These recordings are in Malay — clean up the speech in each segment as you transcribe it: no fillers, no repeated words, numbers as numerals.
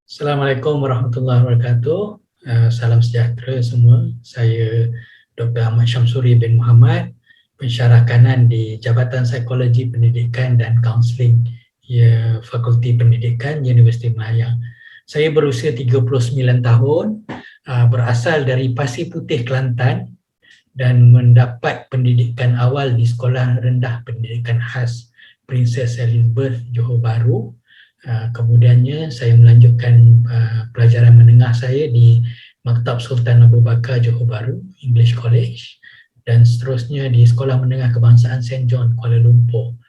Assalamualaikum warahmatullahi wabarakatuh. Salam sejahtera semua. Saya Dr. Ahmad Syamsuri bin Muhammad, pensyarah kanan di Jabatan Psikologi Pendidikan dan Kaunseling Fakulti Pendidikan Universiti Malaya. Saya berusia 39 tahun, berasal dari Pasir Putih, Kelantan dan mendapat pendidikan awal di Sekolah Rendah Pendidikan Khas Princess Elizabeth, Johor Bahru. Kemudiannya saya melanjutkan pelajaran menengah saya di Maktab Sultan Abu Bakar Johor Bahru English College dan seterusnya di Sekolah Menengah Kebangsaan St. John Kuala Lumpur.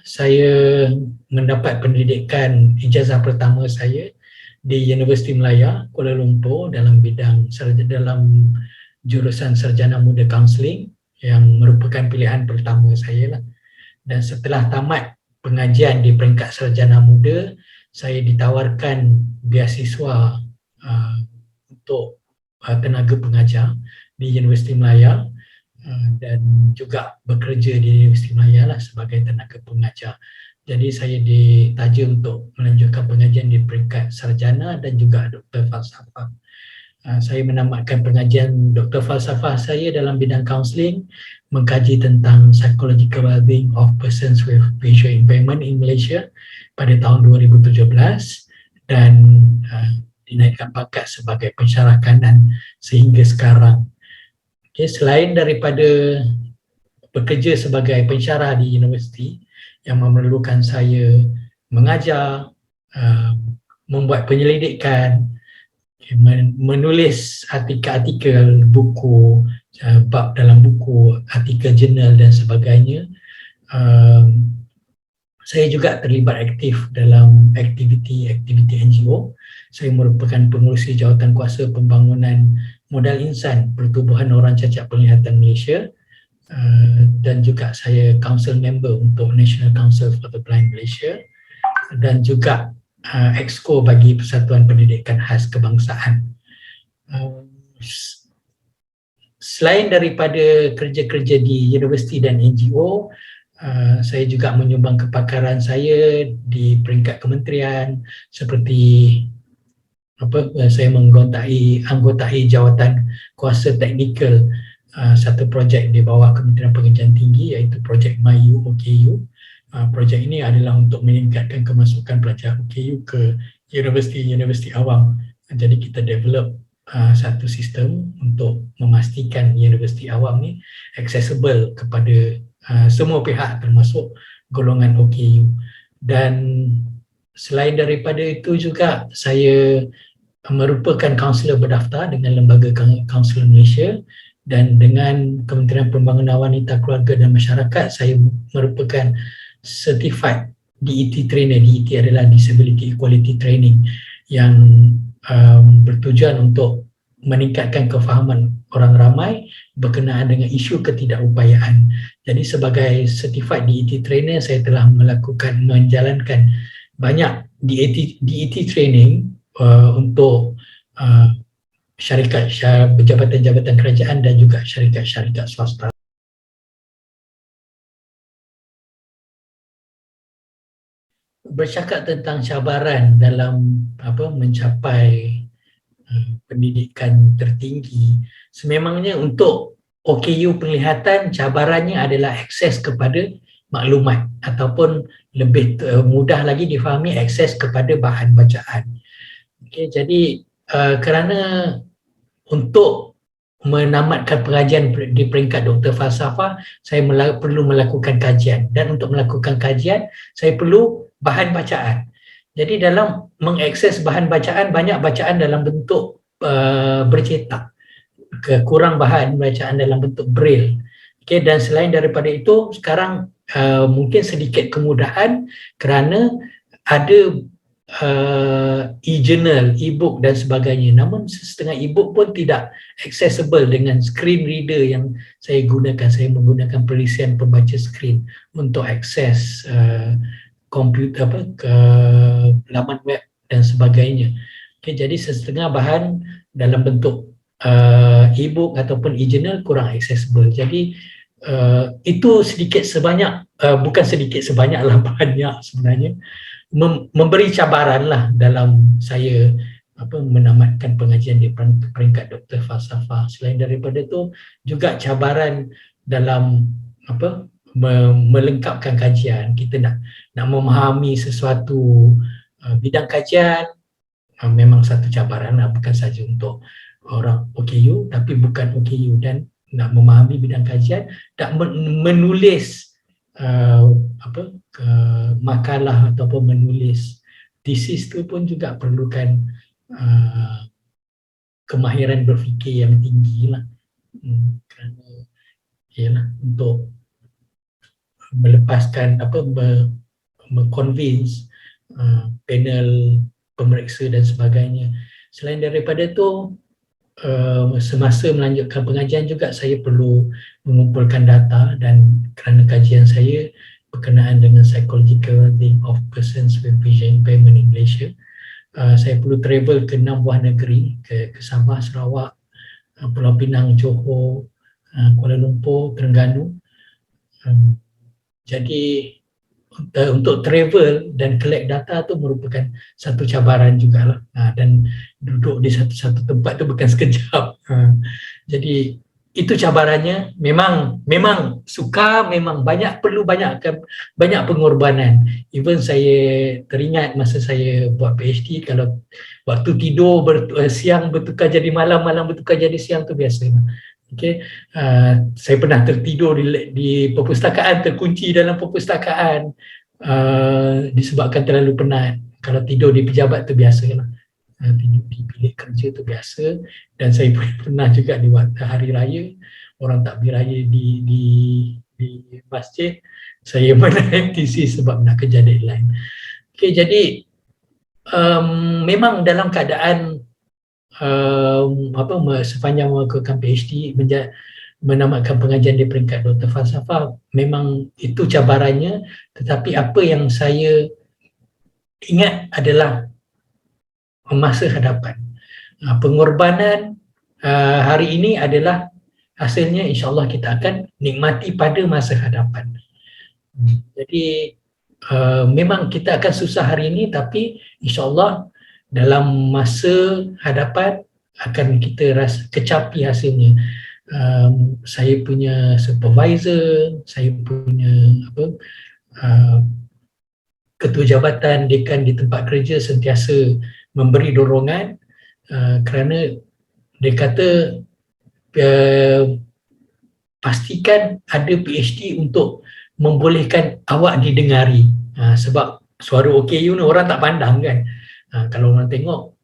Saya mendapat pendidikan ijazah pertama saya di Universiti Malaya Kuala Lumpur dalam jurusan Sarjana Muda Kaunseling yang merupakan pilihan pertama saya lah. Dan setelah tamat pengajian di peringkat sarjana muda, saya ditawarkan beasiswa untuk tenaga pengajar di Universiti Malaya dan juga bekerja di Universiti Malaya lah sebagai tenaga pengajar. Jadi saya ditaja untuk melanjutkan pengajian di peringkat sarjana dan juga doktor falsafah. Saya menamatkan pengajian Doktor Falsafah saya dalam bidang kaunseling, mengkaji tentang psychological well-being of persons with visual impairment in Malaysia pada tahun 2017 dan dinaikkan pangkat sebagai pensyarah kanan sehingga sekarang. Okay, selain daripada bekerja sebagai pensyarah di universiti yang memerlukan saya mengajar, membuat penyelidikan, menulis artikel-artikel buku, bab dalam buku, artikel jurnal dan sebagainya. Saya juga terlibat aktif dalam aktiviti NGO. Saya merupakan pengerusi Jawatan Kuasa Pembangunan Modal Insan Pertubuhan Orang Cacat Penglihatan Malaysia dan juga saya council member untuk National Council for the Blind Malaysia dan juga Exco bagi Persatuan Pendidikan Khas Kebangsaan. Selain daripada kerja-kerja di universiti dan NGO, saya juga menyumbang kepakaran saya di peringkat kementerian seperti saya anggotai jawatan kuasa teknikal satu projek di bawah Kementerian Pengajian Tinggi iaitu projek MAYU OKU. Projek ini adalah untuk meningkatkan kemasukan pelajar OKU ke universiti-universiti awam. Jadi kita develop satu sistem untuk memastikan universiti awam ni accessible kepada semua pihak termasuk golongan OKU. Dan selain daripada itu juga saya merupakan kaunselor berdaftar dengan Lembaga Kaunselor Malaysia dan dengan Kementerian Pembangunan Wanita, Keluarga dan Masyarakat saya merupakan certified DET trainer. DET adalah Disability Equality Training yang bertujuan untuk meningkatkan kefahaman orang ramai berkenaan dengan isu ketidakupayaan. Jadi sebagai certified DET trainer saya telah menjalankan banyak DET training untuk syarikat jabatan-jabatan kerajaan dan juga syarikat-syarikat swasta. Bercakap tentang cabaran dalam mencapai pendidikan tertinggi, sememangnya untuk OKU penglihatan cabarannya adalah akses kepada maklumat ataupun lebih mudah lagi difahami akses kepada bahan bacaan. Okay, jadi kerana untuk menamatkan pengajian di peringkat Doktor Falsafah, saya perlu melakukan kajian dan untuk melakukan kajian saya perlu bahan bacaan. Jadi dalam mengakses bahan bacaan, banyak bacaan dalam bentuk bercetak, kurang bahan bacaan dalam bentuk braille. Okay, dan selain daripada itu sekarang mungkin sedikit kemudahan kerana ada e-journal, e-book dan sebagainya. Namun setengah e-book pun tidak accessible dengan screen reader yang saya gunakan. Saya menggunakan perisian pembaca skrin untuk akses komputer ke laman web dan sebagainya. Okay, jadi setengah bahan dalam bentuk e-book ataupun e-journal kurang accessible. Jadi itu sedikit sebanyak, bukan sedikit sebanyak lah, banyak sebenarnya, memberi cabaran lah dalam saya menamatkan pengajian di peringkat doktor falsafah. Selain daripada itu juga cabaran dalam melengkapkan kajian. Kita nak memahami sesuatu bidang kajian, memang satu cabaran lah, bukan saja untuk orang OKU tapi bukan OKU, dan nak memahami bidang kajian, nak menulis makalah ataupun menulis tesis tu pun juga perlukan kemahiran berfikir yang tinggi lah. Kerana ialah untuk melepaskan convince panel pemeriksa dan sebagainya. Selain daripada itu, semasa melanjutkan pengajian juga saya perlu mengumpulkan data, dan kerana kajian saya berkenaan dengan psychological well-being of persons with vision impairment in Malaysia, saya perlu travel ke 6 buah negeri, ke Sabah, Sarawak, Pulau Pinang, Johor, Kuala Lumpur, Terengganu. Jadi untuk travel dan collect data tu merupakan satu cabaran jugalah, dan duduk di satu tempat tu bukan sekejap. Jadi itu cabarannya. Memang suka, memang perlu banyak pengorbanan. Even saya teringat masa saya buat PhD, kalau waktu tidur siang bertukar jadi malam, malam bertukar jadi siang tu biasa. Okay. Saya pernah tertidur di perpustakaan, terkunci dalam perpustakaan disebabkan terlalu penat. Kalau tidur di pejabat tu biasa lah, tidur di bilik kerja tu biasa. Dan saya pernah juga di waktu hari raya, orang takbir raya di masjid, saya menaik tesis sebab nak kerja deadline. Okay, jadi memang dalam keadaan sepanjang melakukan PhD, menamatkan pengajian di peringkat doktor falsafah, memang itu cabarannya. Tetapi apa yang saya ingat adalah masa hadapan. Pengorbanan hari ini adalah hasilnya, insyaAllah kita akan nikmati pada masa hadapan. Jadi memang kita akan susah hari ini, tapi insyaAllah dalam masa hadapan akan kita kecapi hasilnya. Saya punya supervisor, saya punya ketua jabatan, dekan di tempat kerja sentiasa memberi dorongan, kerana dia kata pastikan ada PhD untuk membolehkan awak didengari. Sebab suara OKU ni orang tak pandang kan. Kalau orang tengok,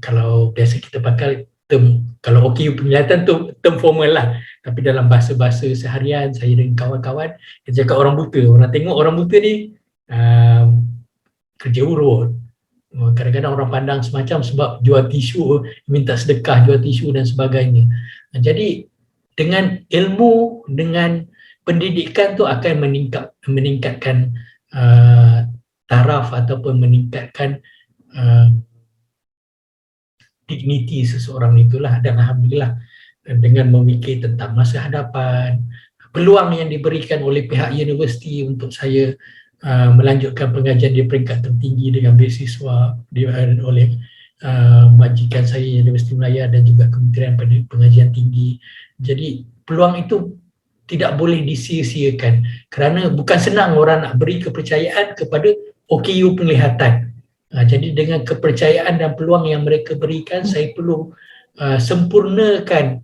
kalau biasa kita pakai term, kalau OKU penglihatan tu term formal lah, tapi dalam bahasa-bahasa seharian saya dengan kawan-kawan, kita cakap orang buta. Orang tengok orang buta ni kerja urut. Kadang-kadang orang pandang semacam sebab jual tisu, minta sedekah jual tisu dan sebagainya. Jadi dengan ilmu, dengan pendidikan tu akan meningkatkan taraf ataupun meningkatkan dignity seseorang itulah. Dan alhamdulillah, dengan memikir tentang masa hadapan, peluang yang diberikan oleh pihak universiti untuk saya melanjutkan pengajian di peringkat tertinggi dengan beasiswa oleh majikan saya Universiti Melaya dan juga Kementerian Pengajian Tinggi. Jadi peluang itu tidak boleh disia-siakan, kerana bukan senang orang nak beri kepercayaan kepada OKU penglihatan. Jadi dengan kepercayaan dan peluang yang mereka berikan, saya perlu sempurnakan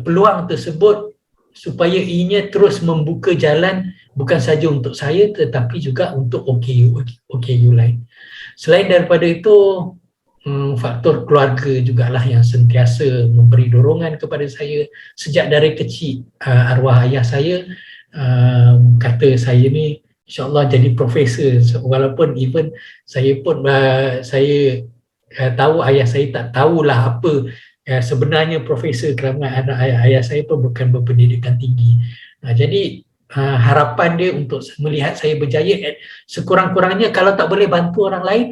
peluang tersebut supaya ianya terus membuka jalan bukan saja untuk saya tetapi juga untuk OKU lain. Selain daripada itu, faktor keluarga jugalah yang sentiasa memberi dorongan kepada saya. Sejak dari kecil, arwah ayah saya kata saya ni insyaAllah jadi profesor. Walaupun even saya pun saya tahu ayah saya tak tahulah apa sebenarnya profesor, kerana ayah saya pun bukan berpendidikan tinggi. Jadi harapan dia untuk melihat saya berjaya, sekurang-kurangnya kalau tak boleh bantu orang lain,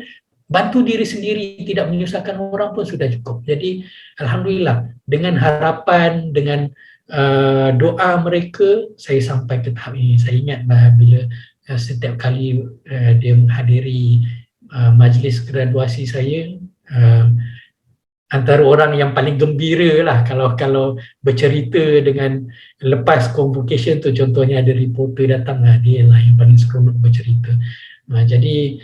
bantu diri sendiri, tidak menyusahkan orang pun sudah cukup. Jadi alhamdulillah, dengan harapan, dengan doa mereka saya sampai ke tahap ini. Saya ingatlah bila setiap kali dia menghadiri majlis graduasi saya, antara orang yang paling gembira lah kalau bercerita dengan lepas convocation tu, contohnya ada reporter datang, dia lah yang paling seronok bercerita. Jadi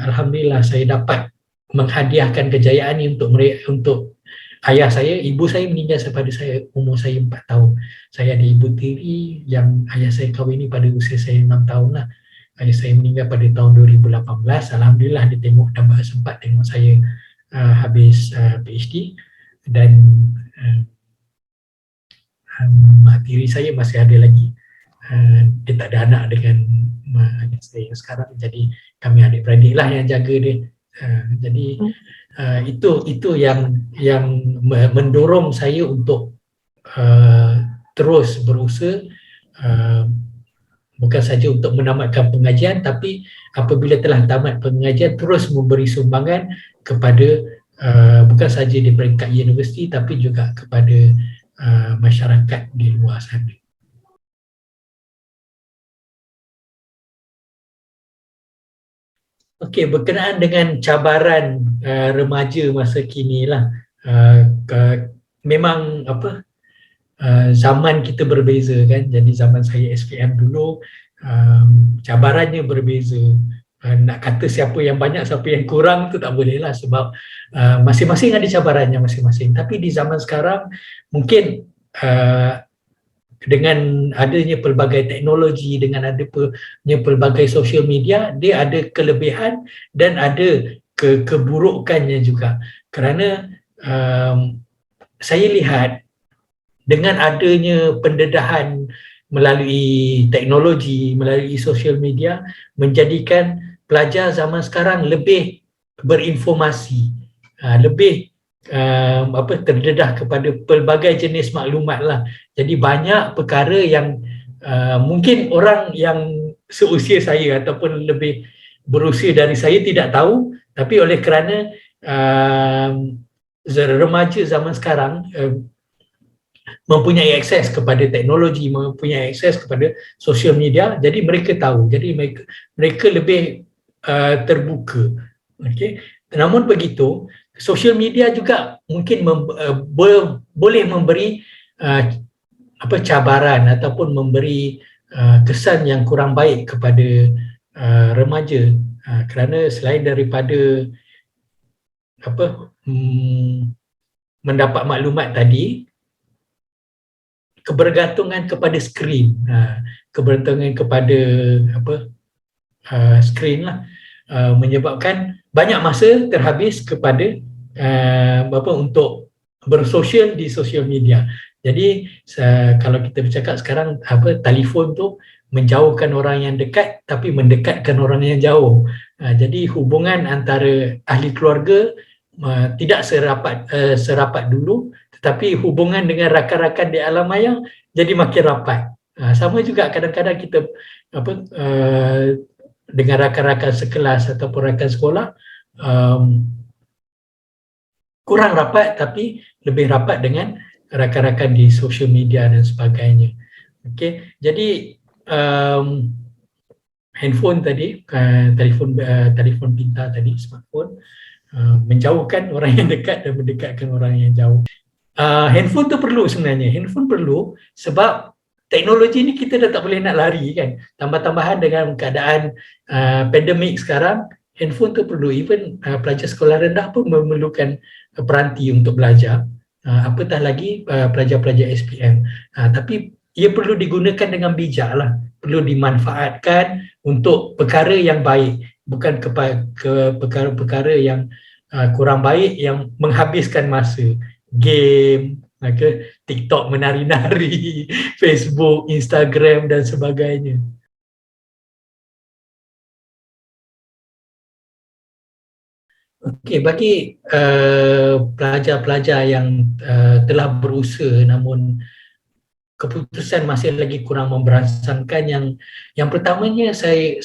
alhamdulillah saya dapat menghadiahkan kejayaan ini untuk ayah saya. Ibu saya meninggal pada saya umur saya 4 tahun. Saya ada ibu tiri yang ayah saya kahwini pada usia saya 6 tahun lah. Ayah saya meninggal pada tahun 2018. Alhamdulillah dia tengok dan sempat tengok saya habis PhD, dan mak tiri saya masih ada lagi. Dia tak ada anak dengan ayah saya sekarang, jadi kami adik-beradik lah yang jaga dia. Jadi itu yang mendorong saya untuk terus berusaha, bukan saja untuk menamatkan pengajian, tapi apabila telah tamat pengajian terus memberi sumbangan kepada bukan saja di peringkat universiti tapi juga kepada masyarakat di luar sana. Okey, berkenaan dengan cabaran remaja masa kini lah, memang zaman kita berbeza kan. Jadi zaman saya SPM dulu cabarannya berbeza. Nak kata siapa yang banyak siapa yang kurang tu tak boleh lah, sebab masing-masing ada cabarannya masing-masing. Tapi di zaman sekarang mungkin dengan adanya pelbagai teknologi, dengan adanya pelbagai social media, dia ada kelebihan dan ada keburukannya juga. Kerana saya lihat dengan adanya pendedahan melalui teknologi, melalui social media, menjadikan pelajar zaman sekarang lebih berinformasi, lebih terdedah kepada pelbagai jenis maklumat lah. Jadi banyak perkara yang mungkin orang yang seusia saya ataupun lebih berusia dari saya tidak tahu, tapi oleh kerana remaja zaman sekarang mempunyai akses kepada teknologi, mempunyai akses kepada social media, jadi mereka tahu, jadi mereka lebih terbuka. Okay. Namun begitu, social media juga mungkin boleh memberi cabaran ataupun memberi kesan yang kurang baik kepada remaja, kerana selain daripada mendapat maklumat tadi, kebergantungan kepada skrin, kebergantungan kepada skrin lah, menyebabkan banyak masa terhabis kepada untuk bersosial di sosial media. Jadi kalau kita bercakap sekarang, telefon tu menjauhkan orang yang dekat tapi mendekatkan orang yang jauh. Jadi hubungan antara ahli keluarga tidak serapat dulu, tetapi hubungan dengan rakan-rakan di alam maya jadi makin rapat. Sama juga kadang-kadang kita dengan rakan-rakan sekelas ataupun rakan sekolah kurang rapat, tapi lebih rapat dengan rakan-rakan di social media dan sebagainya. Okey, jadi handphone tadi, telefon pintar tadi, smartphone, menjauhkan orang yang dekat dan mendekatkan orang yang jauh. Handphone tu perlu sebenarnya. Handphone perlu sebab teknologi ni kita dah tak boleh nak lari kan. Tambah-tambahan dengan keadaan pandemik sekarang, handphone tu perlu. Even pelajar sekolah rendah pun memerlukan peranti untuk belajar. Apatah lagi pelajar-pelajar SPM. Tapi ia perlu digunakan dengan bijak lah. Perlu dimanfaatkan untuk perkara yang baik, bukan ke perkara-perkara yang kurang baik yang menghabiskan masa. Game, TikTok menari-nari, Facebook, Instagram dan sebagainya. Okey, bagi pelajar-pelajar yang telah berusaha namun keputusan masih lagi kurang memberangsangkan, yang pertamanya saya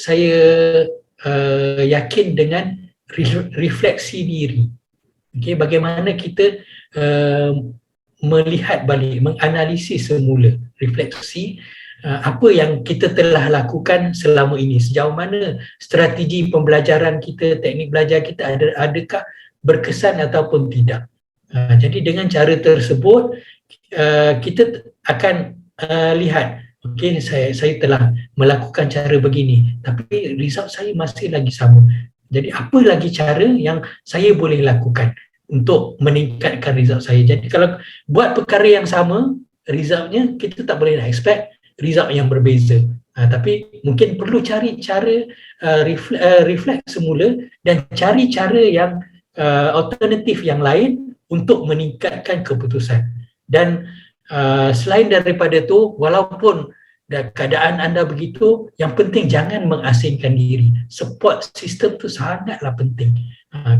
yakin dengan refleksi diri. Okay, bagaimana kita melihat balik, menganalisis semula, refleksi apa yang kita telah lakukan selama ini, sejauh mana strategi pembelajaran kita, teknik belajar kita adakah berkesan ataupun tidak. Jadi dengan cara tersebut kita akan lihat, okey, saya telah melakukan cara begini tapi result saya masih lagi sama. Jadi apa lagi cara yang saya boleh lakukan untuk meningkatkan result saya. Jadi kalau buat perkara yang sama, resultnya kita tak boleh nak expect result yang berbeza. Tapi mungkin perlu cari cara reflect semula dan cari cara yang alternatif yang lain untuk meningkatkan keputusan. Dan selain daripada itu, walaupun keadaan anda begitu, yang penting jangan mengasingkan diri. Support system tu sangatlah penting.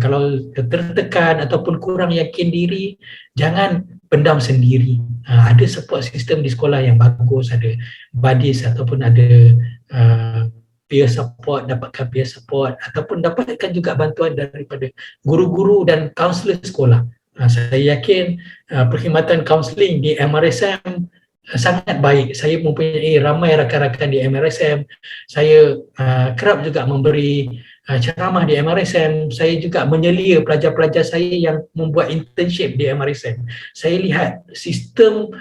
Kalau tertekan ataupun kurang yakin diri, jangan pendam sendiri. Ada support system di sekolah yang bagus, ada buddies ataupun ada peer support, dapatkan peer support ataupun dapatkan juga bantuan daripada guru-guru dan kaunselor sekolah. Saya yakin perkhidmatan kaunseling di MRSM sangat baik. Saya mempunyai ramai rakan-rakan di MRSM. Saya kerap juga memberi ceramah di MRSM. Saya juga menyelia pelajar-pelajar saya yang membuat internship di MRSM. Saya lihat sistem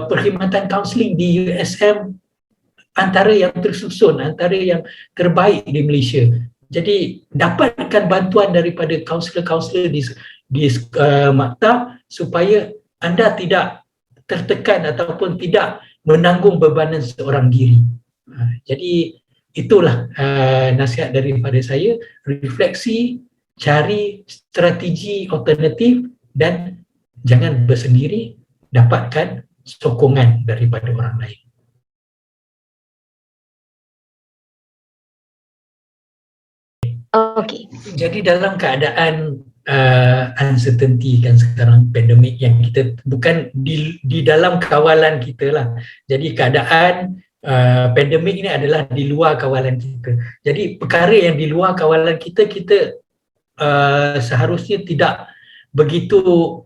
perkhidmatan kaunseling di USM antara yang tersusun, antara yang terbaik di Malaysia. Jadi dapatkan bantuan daripada kaunselor-kaunselor di maktab supaya anda tidak tertekan ataupun tidak menanggung bebanan seorang diri. Jadi itulah nasihat daripada saya, refleksi, cari strategi alternatif dan jangan bersendiri, dapatkan sokongan daripada orang lain. Okey. Jadi dalam keadaan uncertainty kan sekarang, pandemik yang kita bukan di dalam kawalan kita lah. Jadi keadaan pandemik ini adalah di luar kawalan kita. Jadi perkara yang di luar kawalan kita, kita seharusnya tidak begitu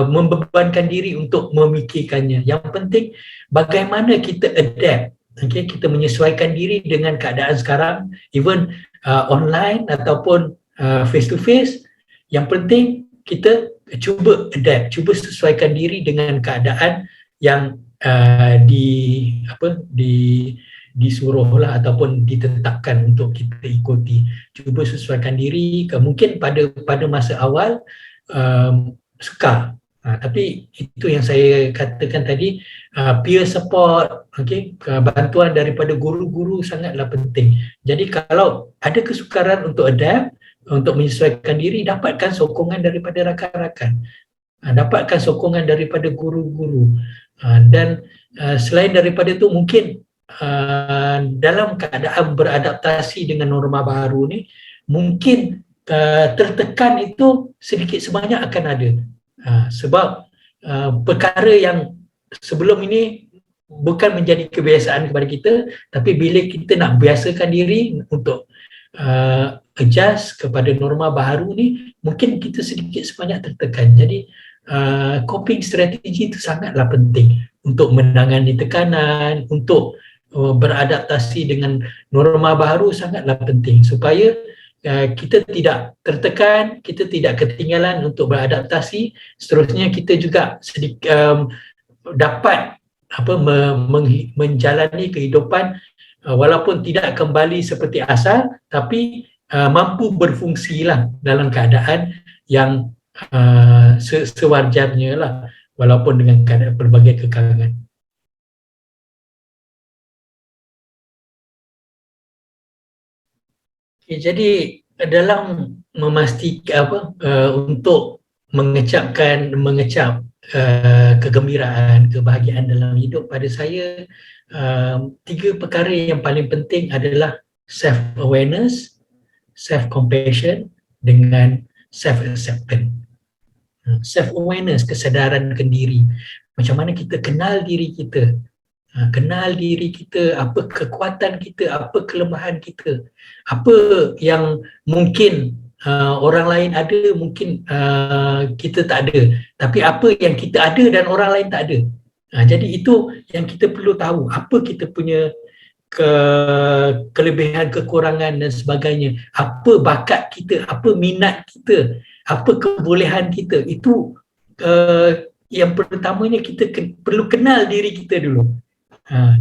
membebankan diri untuk memikirkannya. Yang penting bagaimana kita adapt. Okay, kita menyesuaikan diri dengan keadaan sekarang, even online ataupun face to face. Yang penting kita cuba adapt, cuba sesuaikan diri dengan keadaan yang disuruhlah ataupun ditetapkan untuk kita ikuti. Cuba sesuaikan diri. Mungkin pada masa awal sukar. Tapi itu yang saya katakan tadi, peer support, okay, bantuan daripada guru-guru sangatlah penting. Jadi kalau ada kesukaran untuk adapt, untuk menyesuaikan diri, dapatkan sokongan daripada rakan-rakan, dapatkan sokongan daripada guru-guru. Dan selain daripada itu, mungkin dalam keadaan beradaptasi dengan norma baru ni, mungkin tertekan itu sedikit sebanyak akan ada. Sebab perkara yang sebelum ini bukan menjadi kebiasaan kepada kita, tapi bila kita nak biasakan diri untuk adjust kepada norma baru ni, mungkin kita sedikit sebanyak tertekan. Jadi coping strategi itu sangatlah penting untuk menangani tekanan, untuk beradaptasi dengan norma baru sangatlah penting supaya kita tidak tertekan, kita tidak ketinggalan untuk beradaptasi. Seterusnya kita juga dapat menjalani kehidupan walaupun tidak kembali seperti asal, tapi mampu berfungsilah dalam keadaan yang sewajarnya lah, walaupun dengan keadaan pelbagai kekalangan. Okay, jadi dalam memastikan untuk mengecap kegembiraan, kebahagiaan dalam hidup, pada saya 3 perkara yang paling penting adalah self-awareness, self-compassion dengan self-acceptance. Self-awareness, kesedaran diri. Macam mana kita kenal diri kita, apa kekuatan kita, apa kelemahan kita, apa yang mungkin orang lain ada, mungkin kita tak ada. Tapi apa yang kita ada dan orang lain tak ada. Jadi itu yang kita perlu tahu, apa kita punya kelebihan, kekurangan dan sebagainya. Apa bakat kita, apa minat kita, apa kebolehan kita. Itu yang pertamanya kita perlu kenal diri kita dulu.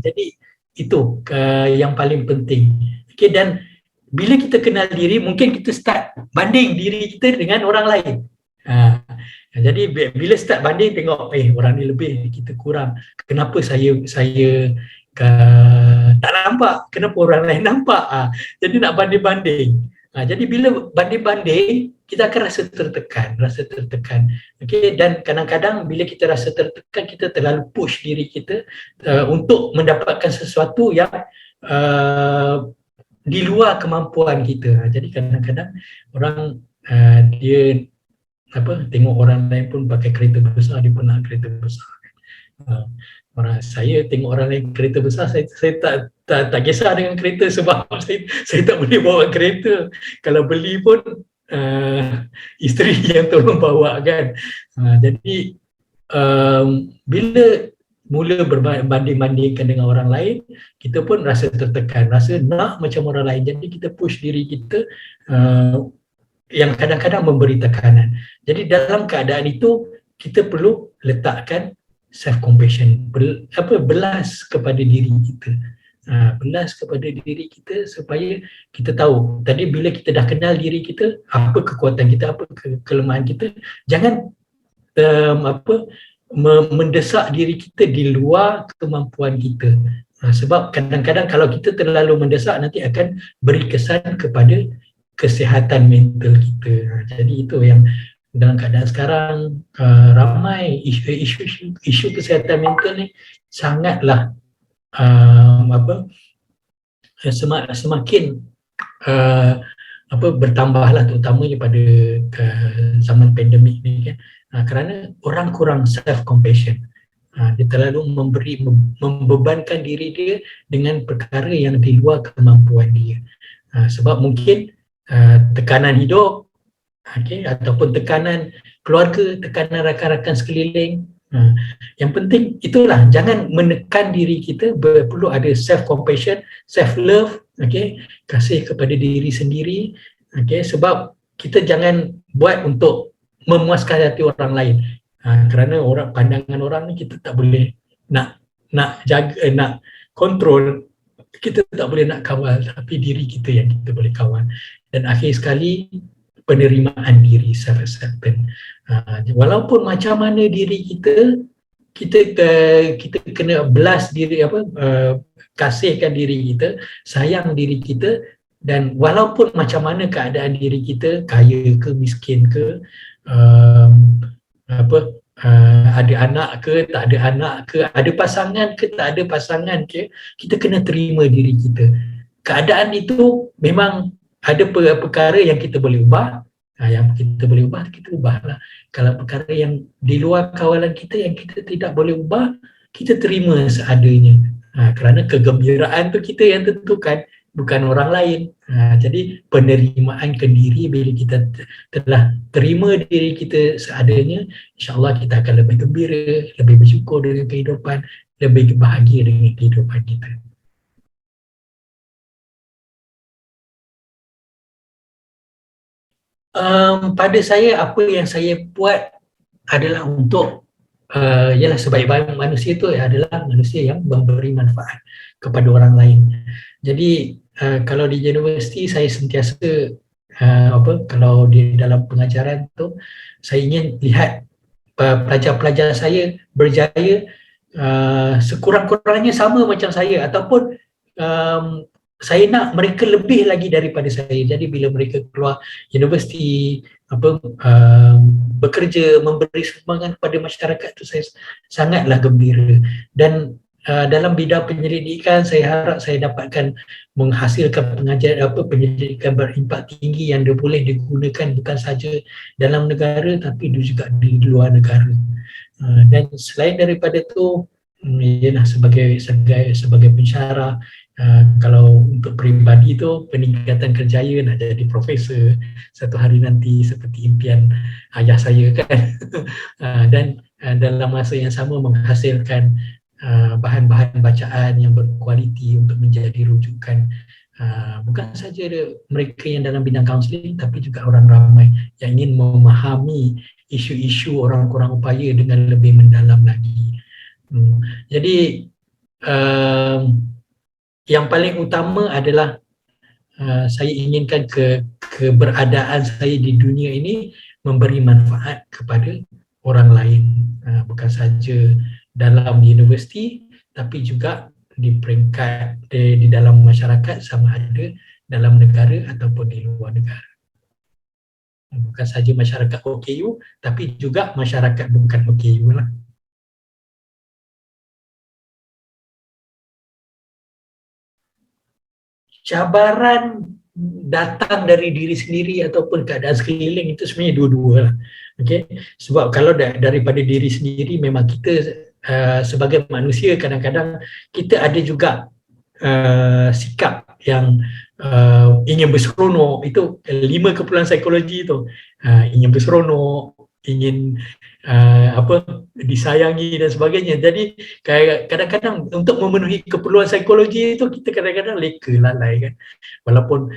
Jadi itu yang paling penting. Okay, dan bila kita kenal diri, mungkin kita start banding diri kita dengan orang lain. Jadi bila start banding, tengok orang ni lebih, kita kurang. Kenapa saya tak nampak, kenapa orang lain nampak. Jadi nak banding-banding. Jadi bila banding-banding, kita akan rasa tertekan. Okay? Dan kadang-kadang bila kita rasa tertekan, kita terlalu push diri kita untuk mendapatkan sesuatu yang di luar kemampuan kita. Jadi kadang-kadang orang dia tengok orang lain pun pakai kereta besar, dia pun nak kereta besar. Saya tengok orang lain kereta besar, saya tak kisah dengan kereta sebab saya tak boleh bawa kereta. Kalau beli pun isteri yang tolong bawa kan. Jadi bila mula berbanding-bandingkan dengan orang lain, kita pun rasa tertekan, rasa nak macam orang lain. Jadi kita push diri kita yang kadang-kadang memberi tekanan. Jadi dalam keadaan itu, kita perlu letakkan self-compassion, belas kepada diri kita. Belas kepada diri kita supaya kita tahu, tadi bila kita dah kenal diri kita, apa kekuatan kita, apa kelemahan kita, jangan mendesak diri kita di luar kemampuan kita. Sebab kadang-kadang kalau kita terlalu mendesak, nanti akan beri kesan kepada kesihatan mental kita. Jadi itu yang dalam keadaan sekarang ramai isu kesihatan mental ni sangatlah semakin bertambahlah, terutamanya pada zaman pandemik ni kan. Kerana orang kurang self compassion. Dia terlalu membebankan diri dia dengan perkara yang di luar kemampuan dia. Sebab mungkin tekanan hidup, ataupun tekanan keluarga, tekanan rakan-rakan sekeliling. Yang penting itulah, jangan menekan diri kita, perlu ada self compassion, self love, kasih kepada diri sendiri, sebab kita jangan buat untuk memuaskan hati orang lain. Kerana pandangan orang ni kita tak boleh nak jaga, nak kontrol, kita tak boleh nak kawal, tapi diri kita yang kita boleh kawal. Dan akhir sekali, penerimaan diri, self-acceptance. Walaupun macam mana diri kita kena belas diri, kasihkan diri kita, sayang diri kita. Dan walaupun macam mana keadaan diri kita, kaya ke, miskin ke, ada anak ke, tak ada anak ke, ada pasangan ke, tak ada pasangan ke, kita kena terima diri kita. Keadaan itu memang ada perkara yang kita boleh ubah, yang kita boleh ubah, kita ubahlah. Kalau perkara yang di luar kawalan kita yang kita tidak boleh ubah, kita terima seadanya. Kerana kegembiraan tu kita yang tentukan, bukan orang lain. Jadi penerimaan ke diri, bila kita telah terima diri kita seadanya, insya-Allah kita akan lebih gembira, lebih bersyukur dengan kehidupan, lebih bahagia dengan kehidupan kita. Pada saya, apa yang saya buat adalah untuk ialah sebaik-baik manusia itu adalah manusia yang memberi manfaat kepada orang lain. Jadi kalau di universiti saya sentiasa kalau di dalam pengajaran tu, saya ingin lihat pelajar-pelajar saya berjaya sekurang-kurangnya sama macam saya, ataupun saya nak mereka lebih lagi daripada saya. Jadi bila mereka keluar universiti, bekerja, memberi sumbangan kepada masyarakat, itu saya sangatlah gembira. Dan dalam bidang penyelidikan, saya harap saya dapatkan menghasilkan penyelidikan berimpak tinggi yang boleh digunakan bukan saja dalam negara tapi juga di luar negara. Dan selain daripada itu, ialah sebagai pensyarah, Kalau untuk peribadi tu peningkatan kerjaya nak jadi profesor satu hari nanti seperti impian ayah saya kan. Dan dalam masa yang sama menghasilkan bahan-bahan bacaan yang berkualiti untuk menjadi rujukan bukan saja mereka yang dalam bidang kaunseling tapi juga orang ramai yang ingin memahami isu-isu orang kurang upaya dengan lebih mendalam lagi. Jadi yang paling utama adalah saya inginkan keberadaan saya di dunia ini memberi manfaat kepada orang lain, bukan saja dalam universiti tapi juga di peringkat di dalam masyarakat sama ada dalam negara ataupun di luar negara. Bukan saja masyarakat OKU tapi juga masyarakat bukan OKU lah. Cabaran datang dari diri sendiri ataupun keadaan sekeliling itu sebenarnya dua-dua lah. Okay? Sebab kalau daripada diri sendiri memang kita sebagai manusia kadang-kadang kita ada juga sikap yang ingin berseronok. Itu 5 kepulauan psikologi tu, ingin berseronok, ingin disayangi dan sebagainya. Jadi kadang-kadang untuk memenuhi keperluan psikologi itu kita kadang-kadang leka lalai kan, walaupun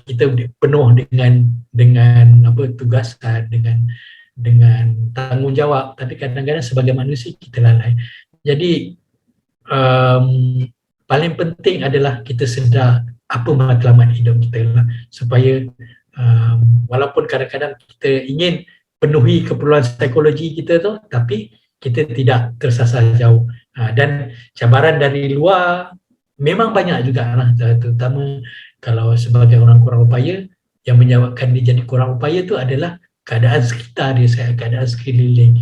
kita penuh dengan tugasan, dengan tanggungjawab, tapi kadang-kadang sebagai manusia kita lalai. Jadi paling penting adalah kita sedar apa matlamat hidup kita lah, supaya walaupun kadang-kadang kita ingin penuhi keperluan psikologi kita tu, tapi kita tidak tersasar jauh. Dan cabaran dari luar memang banyak juga lah, terutama kalau sebagai orang kurang upaya, yang menyebabkan dia jadi kurang upaya tu adalah keadaan sekitar dia, keadaan sekeliling,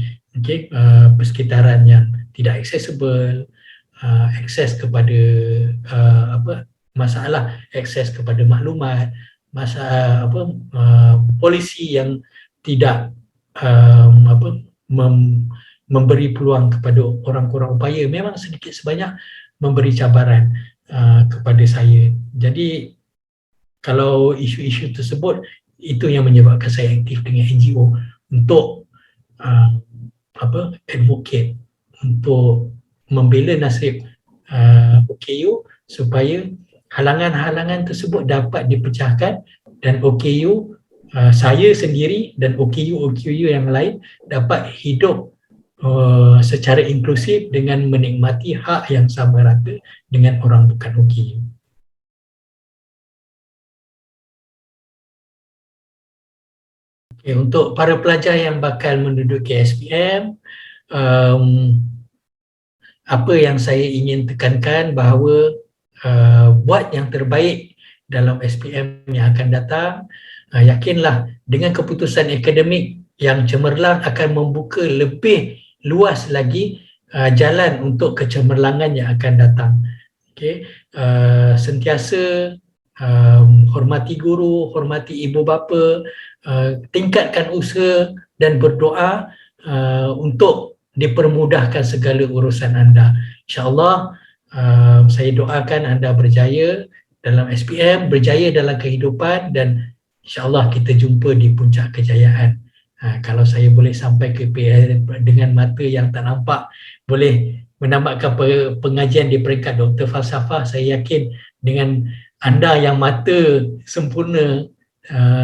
persekitaran yang tidak accessible, akses kepada masalah akses kepada maklumat, polisi yang tidak memberi peluang kepada orang kurang upaya, memang sedikit sebanyak memberi cabaran kepada saya. Jadi kalau isu-isu tersebut, itu yang menyebabkan saya aktif dengan NGO untuk advocate, untuk membela nasib OKU supaya halangan-halangan tersebut dapat dipecahkan dan OKU, saya sendiri dan OKU yang lain dapat hidup secara inklusif dengan menikmati hak yang sama rata dengan orang bukan OKU. Okay, untuk para pelajar yang bakal menduduki SPM, apa yang saya ingin tekankan bahawa buat yang terbaik dalam SPM yang akan datang. Yakinlah dengan keputusan akademik yang cemerlang akan membuka lebih luas lagi jalan untuk kecemerlangan yang akan datang. Okay. Sentiasa hormati guru, hormati ibu bapa, tingkatkan usaha dan berdoa untuk dipermudahkan segala urusan anda. InsyaAllah saya doakan anda berjaya dalam SPM, berjaya dalam kehidupan, dan InsyaAllah kita jumpa di puncak kejayaan. Kalau saya boleh sampai ke PhD dengan mata yang tak nampak, boleh menamatkan pengajian di peringkat doktor falsafah, saya yakin dengan anda yang mata sempurna,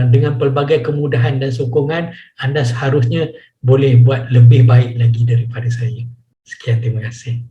dengan pelbagai kemudahan dan sokongan, anda seharusnya boleh buat lebih baik lagi daripada saya. Sekian, terima kasih.